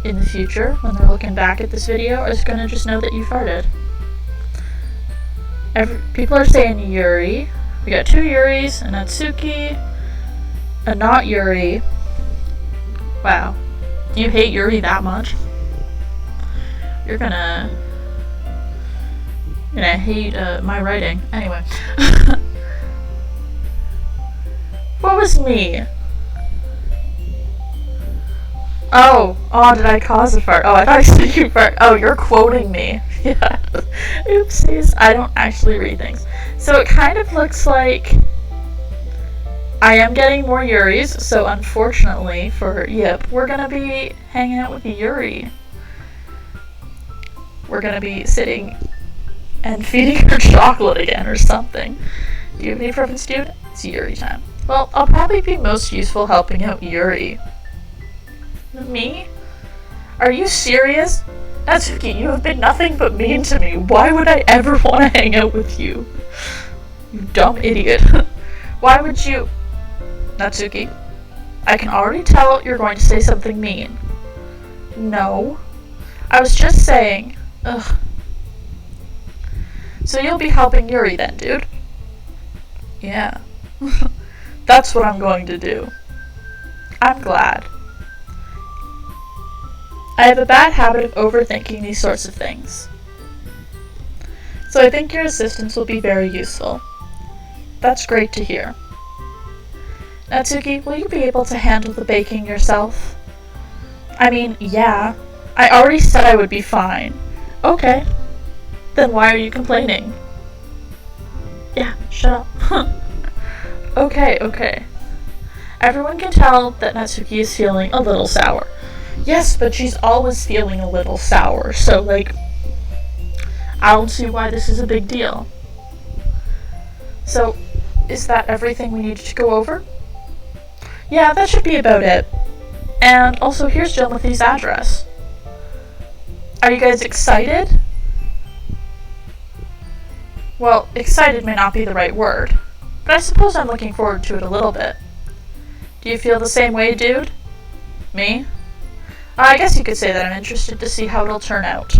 in the future, when they're looking back at this video, is gonna just know that you farted. People are saying Yuri. We got two Yuris, a Natsuki, a not Yuri. Wow. You hate Yuri that much? You're gonna hate my writing. Anyway. What was me? Oh, did I cause a fart? Oh, I thought I said you fart. Oh, you're quoting me. Yeah. Oopsies. I don't actually read things. So it kind of looks like I am getting more Yuris, so unfortunately for Yip, we're gonna be hanging out with Yuri. We're gonna be sitting and feeding her chocolate again or something. Do you have any preference, dude? It's Yuri time. Well, I'll probably be most useful helping out Yuri. Me? Are you serious? Natsuki, you have been nothing but mean to me. Why would I ever want to hang out with you? You dumb idiot. Why would you... Natsuki, I can already tell you're going to say something mean. No. I was just saying... Ugh. So you'll be helping Yuri then, dude? Yeah. That's what I'm going to do. I'm glad. I have a bad habit of overthinking these sorts of things. So I think your assistance will be very useful. That's great to hear. Natsuki, will you be able to handle the baking yourself? I mean, yeah, I already said I would be fine. Okay. Then why are you complaining? Yeah, shut up. Okay. Everyone can tell that Natsuki is feeling a little sour. Yes, but she's always feeling a little sour, so, I don't see why this is a big deal. So, is that everything we needed to go over? Yeah, that should be about it. And also, here's Jimothy's address. Are you guys excited? Well, excited may not be the right word, but I suppose I'm looking forward to it a little bit. Do you feel the same way, dude? Me? I guess you could say that I'm interested to see how it'll turn out.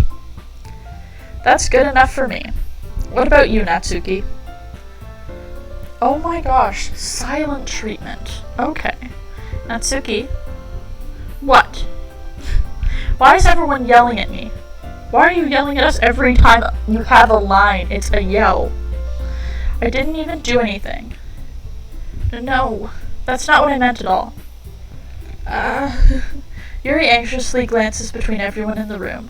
That's good enough for me. What about you, Natsuki? Oh my gosh, silent treatment. Okay. Natsuki? What? Why is everyone yelling at me? Why are you yelling at us every time you have a line? It's a yell. I didn't even do anything. No, that's not what I meant at all. Yuri anxiously glances between everyone in the room.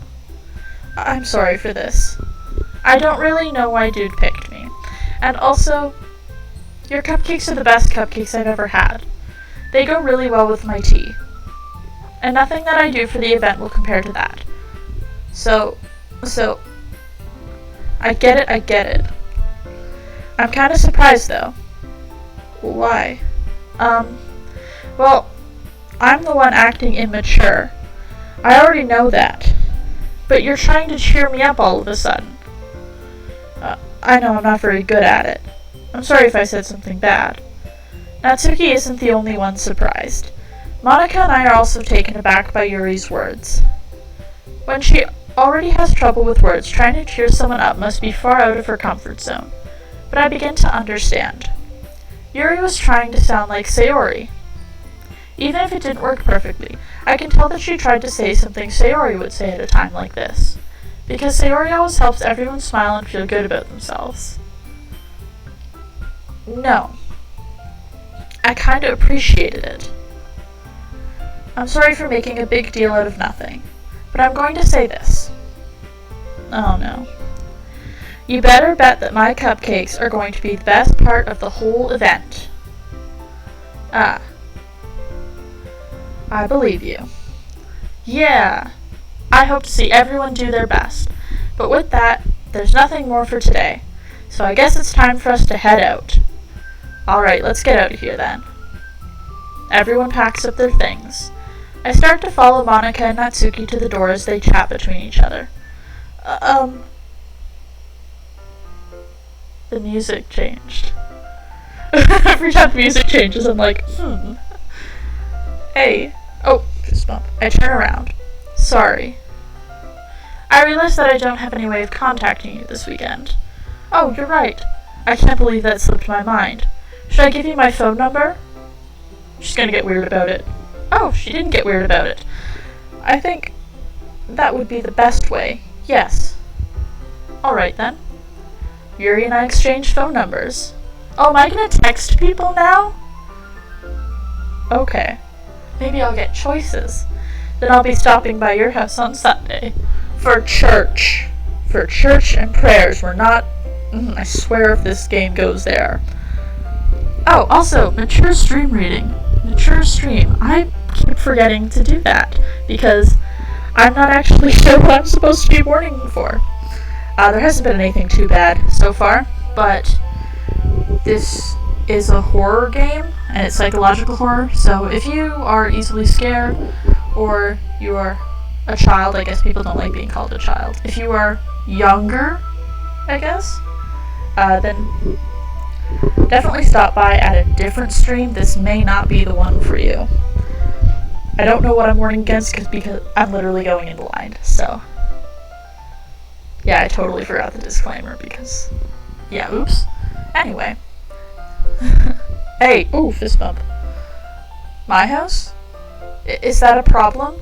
I'm sorry for this. I don't really know why dude picked me. And also, your cupcakes are the best cupcakes I've ever had. They go really well with my tea. And nothing that I do for the event will compare to that. So, I get it. I'm kind of surprised though. Why? Well, I'm the one acting immature. I already know that. But you're trying to cheer me up all of a sudden. I know I'm not very good at it. I'm sorry if I said something bad. Natsuki isn't the only one surprised. Monika and I are also taken aback by Yuri's words. When she already has trouble with words, trying to cheer someone up must be far out of her comfort zone. But I begin to understand. Yuri was trying to sound like Sayori. Even if it didn't work perfectly, I can tell that she tried to say something Sayori would say at a time like this. Because Sayori always helps everyone smile and feel good about themselves. No. I kinda appreciated it. I'm sorry for making a big deal out of nothing, but I'm going to say this. Oh no. You better bet that my cupcakes are going to be the best part of the whole event. Ah. I believe you. Yeah. I hope to see everyone do their best. But with that, there's nothing more for today. So I guess it's time for us to head out. Alright, let's get out of here then. Everyone packs up their things. I start to follow Monika and Natsuki to the door as they chat between each other. The music changed. Every time the music changes, I'm like, Hey. Oh, fist bump. I turn around. Sorry. I realize that I don't have any way of contacting you this weekend. Oh, you're right. I can't believe that slipped my mind. Should I give you my phone number? She's gonna get weird about it. Oh, she didn't get weird about it. I think that would be the best way. Yes. Alright then. Yuri and I exchanged phone numbers. Oh, am I gonna text people now? Okay. Maybe I'll get choices. Then I'll be stopping by your house on Sunday. For church. For church and prayers. We're not... I swear if this game goes there. Oh, also, mature stream reading. Mature stream. I keep forgetting to do that. Because I'm not actually sure what I'm supposed to be warning for. There hasn't been anything too bad so far. But this is a horror game. And it's psychological horror. So if you are easily scared, or you are a child, I guess people don't like being called a child. If you are younger, I guess, then definitely stop by at a different stream. This may not be the one for you. I don't know what I'm warning against because I'm literally going in blind, so. Yeah, I totally forgot the disclaimer because, yeah, oops. Anyway. Hey, ooh, fist bump. My house? Is that a problem?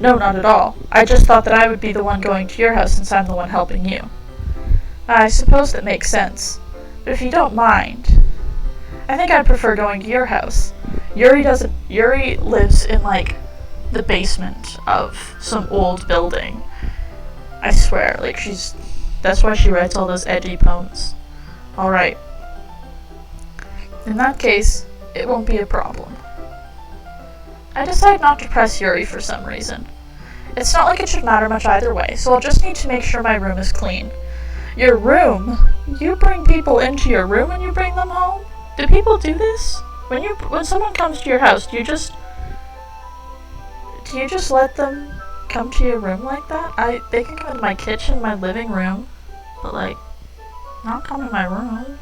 No, not at all. I just thought that I would be the one going to your house since I'm the one helping you. I suppose that makes sense. But if you don't mind, I think I'd prefer going to your house. Yuri lives in, the basement of some old building. I swear, like, that's why she writes all those edgy poems. Alright. In that case, it won't be a problem. I decide not to press Yuri for some reason. It's not like it should matter much either way, so I'll just need to make sure my room is clean. Your room? You bring people into your room when you bring them home? Do people do this? When someone comes to your house, do you just let them come to your room like that? They can come into my kitchen, my living room, but like, not come in my room.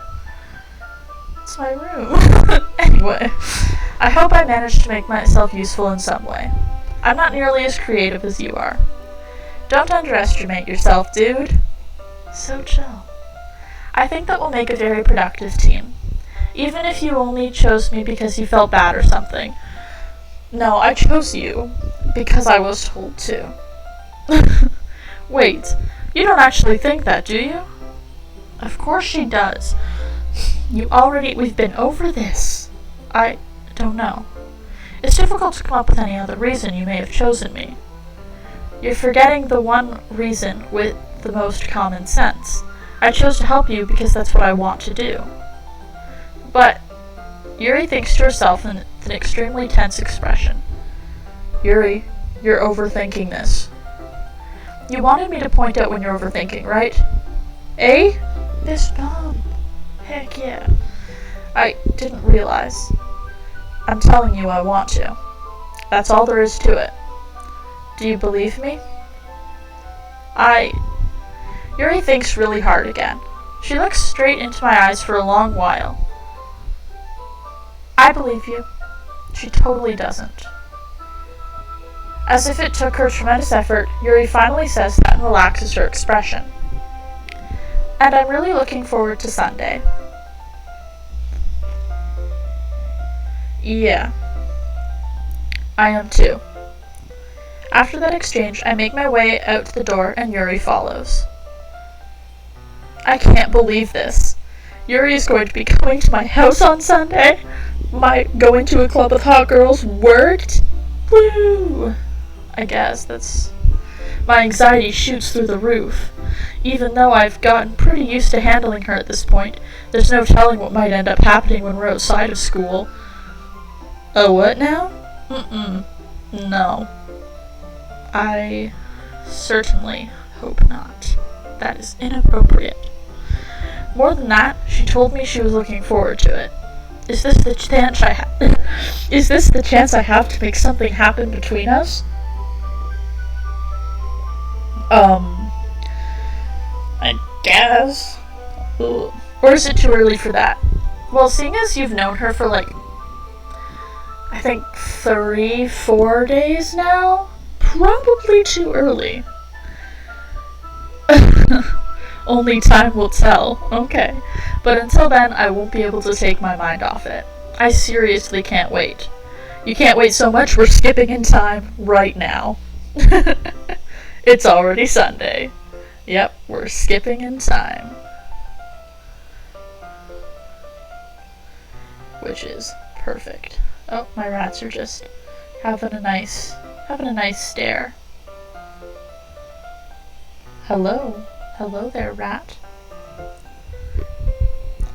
It's my room. Anyway, I hope I managed to make myself useful in some way. I'm not nearly as creative as you are. Don't underestimate yourself, dude. So chill. I think that we'll make a very productive team. Even if you only chose me because you felt bad or something. No, I chose you because I was told to. Wait, you don't actually think that, do you? Of course she does. We've been over this. I don't know. It's difficult to come up with any other reason you may have chosen me. You're forgetting the one reason with the most common sense. I chose to help you because that's what I want to do. But Yuri thinks to herself in an extremely tense expression. Yuri, you're overthinking this. You wanted me to point out when you're overthinking, right? Eh? This bomb. Heck yeah. I didn't realize. I'm telling you I want to. That's all there is to it. Do you believe me? Yuri thinks really hard again. She looks straight into my eyes for a long while. I believe you. She totally doesn't. As if it took her tremendous effort, Yuri finally says that and relaxes her expression. And I'm really looking forward to Sunday. Yeah. I am too. After that exchange, I make my way out the door and Yuri follows. I can't believe this. Yuri is going to be coming to my house on Sunday. My going to a club with hot girls worked? Woo! I guess my anxiety shoots through the roof. Even though I've gotten pretty used to handling her at this point, there's no telling what might end up happening when we're outside of school. Oh, what now? No. I certainly hope not. That is inappropriate. More than that, she told me she was looking forward to it. Is this the chance I have to make something happen between us? I guess. Ugh. Or is it too early for that? Well, seeing as you've known her for like, I think 3-4 days now? Probably too early. Only time will tell. Okay. But until then, I won't be able to take my mind off it. I seriously can't wait. You can't wait so much, we're skipping in time right now. It's already Sunday. Yep, we're skipping in time. Which is perfect. Oh, my rats are just having a nice stare. Hello. Hello there, rat.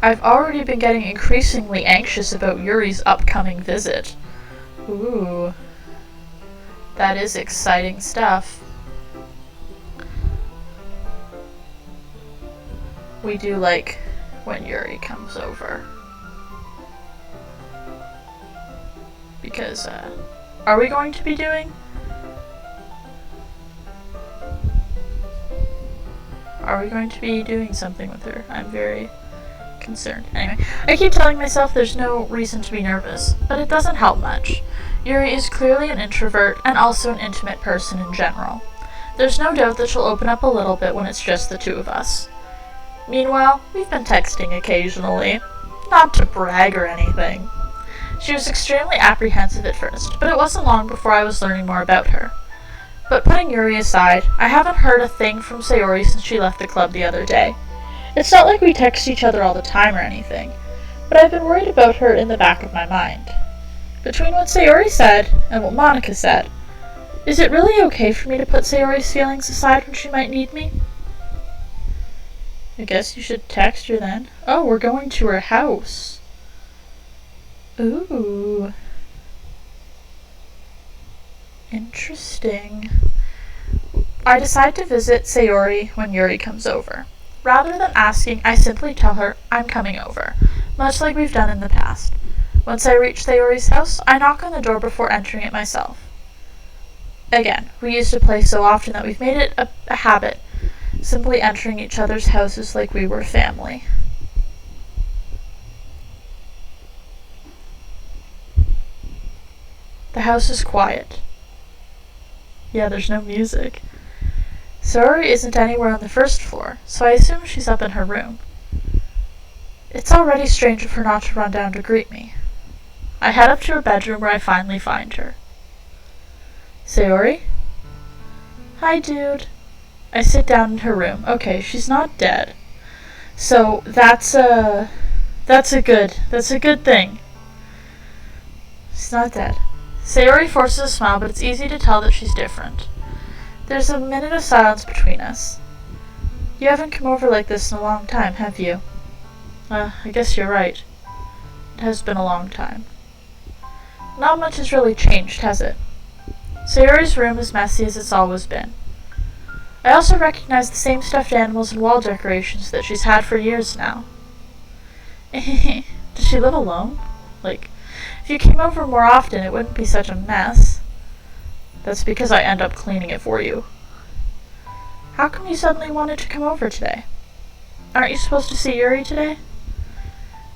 I've already been getting increasingly anxious about Yuri's upcoming visit. Ooh. That is exciting stuff. We do like when Yuri comes over. Because, are we going to be doing? Are we going to be doing something with her? I'm very concerned. Anyway, I keep telling myself there's no reason to be nervous, but it doesn't help much. Yuri is clearly an introvert and also an intimate person in general. There's no doubt that she'll open up a little bit when it's just the two of us. Meanwhile, we've been texting occasionally. Not to brag or anything. She was extremely apprehensive at first, but it wasn't long before I was learning more about her. But putting Yuri aside, I haven't heard a thing from Sayori since she left the club the other day. It's not like we text each other all the time or anything, but I've been worried about her in the back of my mind. Between what Sayori said and what Monika said, Is it really okay for me to put Sayori's feelings aside when she might need me? I guess you should text her then. Oh, we're going to her house. Ooh. Interesting. I decide to visit Sayori when Yuri comes over. Rather than asking, I simply tell her I'm coming over, much like we've done in the past. Once I reach Sayori's house, I knock on the door before entering it myself. Again, we used to play so often that we've made it a habit, simply entering each other's houses like we were family. The house is quiet. Yeah, there's no music. Sayori isn't anywhere on the first floor, so I assume she's up in her room. It's already strange of her not to run down to greet me. I head up to her bedroom where I finally find her. Sayori? Hi, dude. I sit down in her room. Okay, she's not dead. So that's a good thing. She's not dead. Sayori forces a smile, but it's easy to tell that she's different. There's a minute of silence between us. You haven't come over like this in a long time, have you? I guess you're right. It has been a long time. Not much has really changed, has it? Sayori's room is messy as it's always been. I also recognize the same stuffed animals and wall decorations that she's had for years now. Does she live alone? If you came over more often, it wouldn't be such a mess. That's because I end up cleaning it for you. How come you suddenly wanted to come over today? Aren't you supposed to see Yuri today?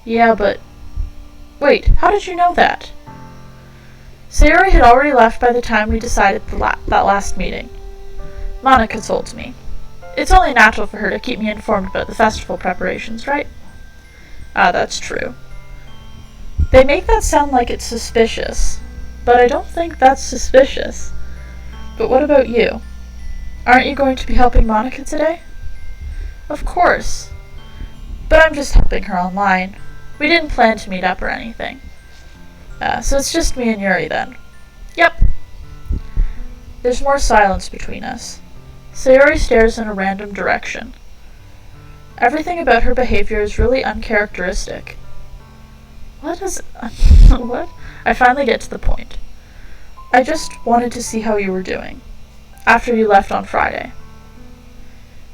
Yeah, but... Wait, how did you know that? Sayori had already left by the time we decided that last meeting. Monica told me. It's only natural for her to keep me informed about the festival preparations, right? Ah, that's true. They make that sound like it's suspicious, but I don't think that's suspicious. But what about you? Aren't you going to be helping Monica today? Of course. But I'm just helping her online. We didn't plan to meet up or anything. So it's just me and Yuri then. Yep. There's more silence between us. Sayori stares in a random direction. Everything about her behavior is really uncharacteristic. What? I finally get to the point. I just wanted to see how you were doing, after you left on Friday.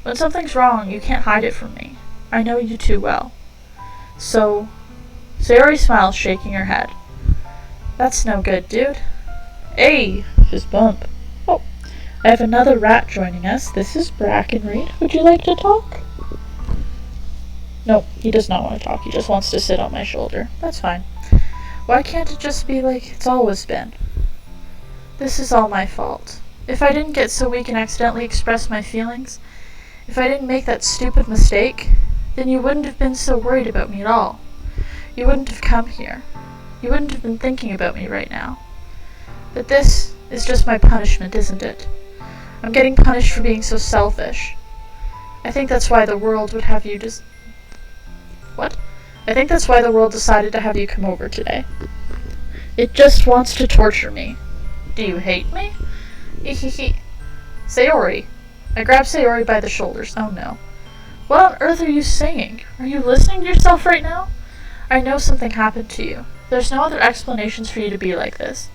When something's wrong, you can't hide it from me. I know you too well. So, Sayori smiles, shaking her head. That's no good, dude. Hey, fist bump. Oh, I have another rat joining us. This is Brackenreed. Would you like to talk? No, he does not want to talk. He just wants to sit on my shoulder. That's fine. Why can't it just be like it's always been? This is all my fault. If I didn't get so weak and accidentally express my feelings, if I didn't make that stupid mistake, then you wouldn't have been so worried about me at all. You wouldn't have come here. You wouldn't have been thinking about me right now. But this is just my punishment, isn't it? I'm getting punished for being so selfish. I think that's why the world would have you What? I think that's why the world decided to have you come over today. It just wants to torture me. Do you hate me? Sayori. I grab Sayori by the shoulders. Oh no. What on earth are you saying? Are you listening to yourself right now? I know something happened to you. There's no other explanations for you to be like this.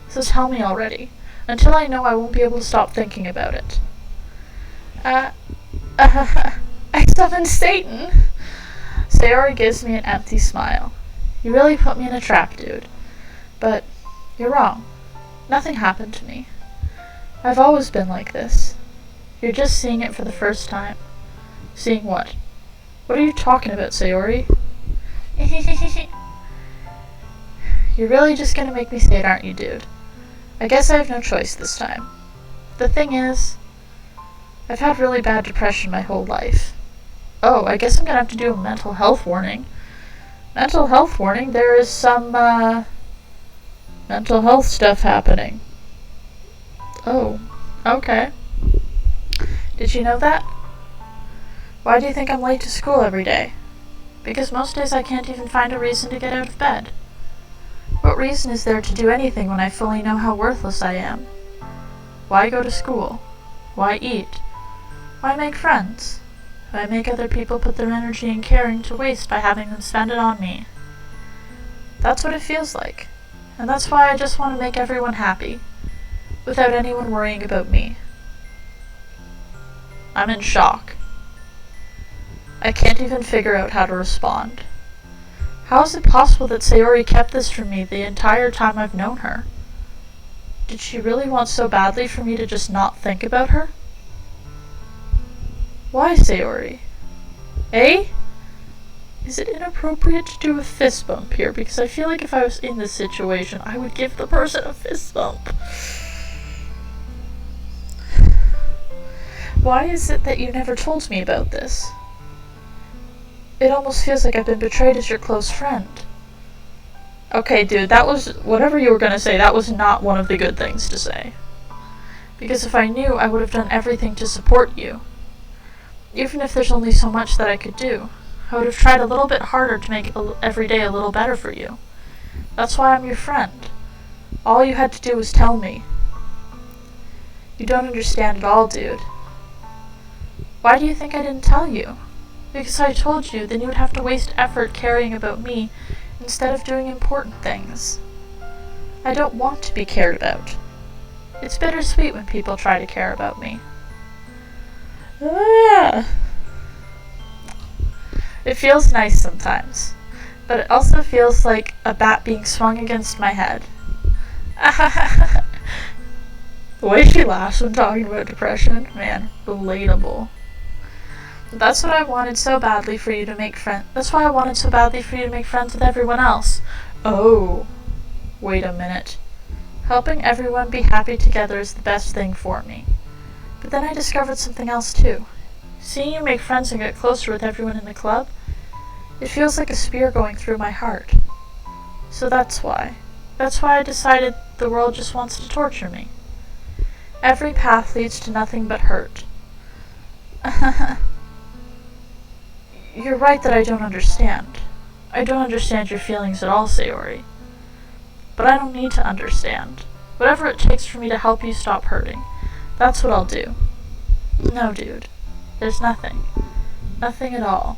So tell me already. Until I know, I won't be able to stop thinking about it. I summoned Satan. Sayori gives me an empty smile. You really put me in a trap, dude. But you're wrong. Nothing happened to me. I've always been like this. You're just seeing it for the first time. Seeing what? What are you talking about, Sayori? You're really just gonna make me say it, aren't you, dude? I guess I have no choice this time. The thing is, I've had really bad depression my whole life. Oh, I guess I'm gonna have to do a mental health warning. Mental health warning? There is some, mental health stuff happening. Oh, okay. Did you know that? Why do you think I'm late to school every day? Because most days I can't even find a reason to get out of bed. What reason is there to do anything when I fully know how worthless I am? Why go to school? Why eat? Why make friends? Why make other people put their energy and caring to waste by having them spend it on me? That's what it feels like. And that's why I just want to make everyone happy, without anyone worrying about me. I'm in shock. I can't even figure out how to respond. How is it possible that Sayori kept this from me the entire time I've known her? Did she really want so badly for me to just not think about her? Why, Sayori? Eh? Is it inappropriate to do a fist bump here? Because I feel like if I was in this situation, I would give the person a fist bump. Why is it that you never told me about this? It almost feels like I've been betrayed as your close friend. Okay, dude, that was, whatever you were gonna say, that was not one of the good things to say. Because if I knew, I would have done everything to support you. Even if there's only so much that I could do. I would have tried a little bit harder to make every day a little better for you. That's why I'm your friend. All you had to do was tell me. You don't understand at all, dude. Why do you think I didn't tell you? Because I told you, then you would have to waste effort caring about me instead of doing important things. I don't want to be cared about. It's bittersweet when people try to care about me. It feels nice sometimes, but it also feels like a bat being swung against my head. The way she laughs when talking about depression, man, relatable. That's what I wanted so badly for you to make friends. That's why I wanted so badly for you to make friends with everyone else. Oh, wait a minute. Helping everyone be happy together is the best thing for me. But then I discovered something else too. Seeing you make friends and get closer with everyone in the club, it feels like a spear going through my heart. So that's why. That's why I decided the world just wants to torture me. Every path leads to nothing but hurt. You're right that I don't understand. I don't understand your feelings at all, Sayori. But I don't need to understand. Whatever it takes for me to help you stop hurting, that's what I'll do. No, dude. There's nothing. Nothing at all.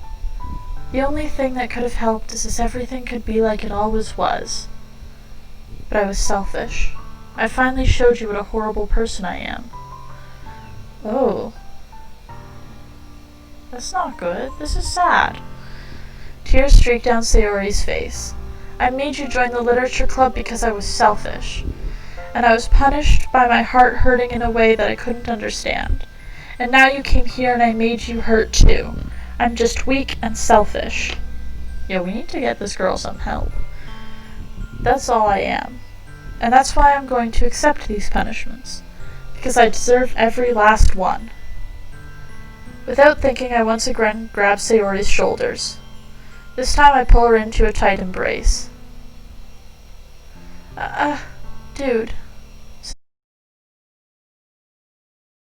The only thing that could have helped is if everything could be like it always was. But I was selfish. I finally showed you what a horrible person I am. Oh. That's not good. This is sad. Tears streaked down Sayori's face. I made you join the literature club because I was selfish. And I was punished by my heart hurting in a way that I couldn't understand. And now you came here and I made you hurt too. I'm just weak and selfish. Yeah, we need to get this girl some help. That's all I am. And that's why I'm going to accept these punishments. Because I deserve every last one. Without thinking, I once again grab Sayori's shoulders. This time I pull her into a tight embrace. Dude,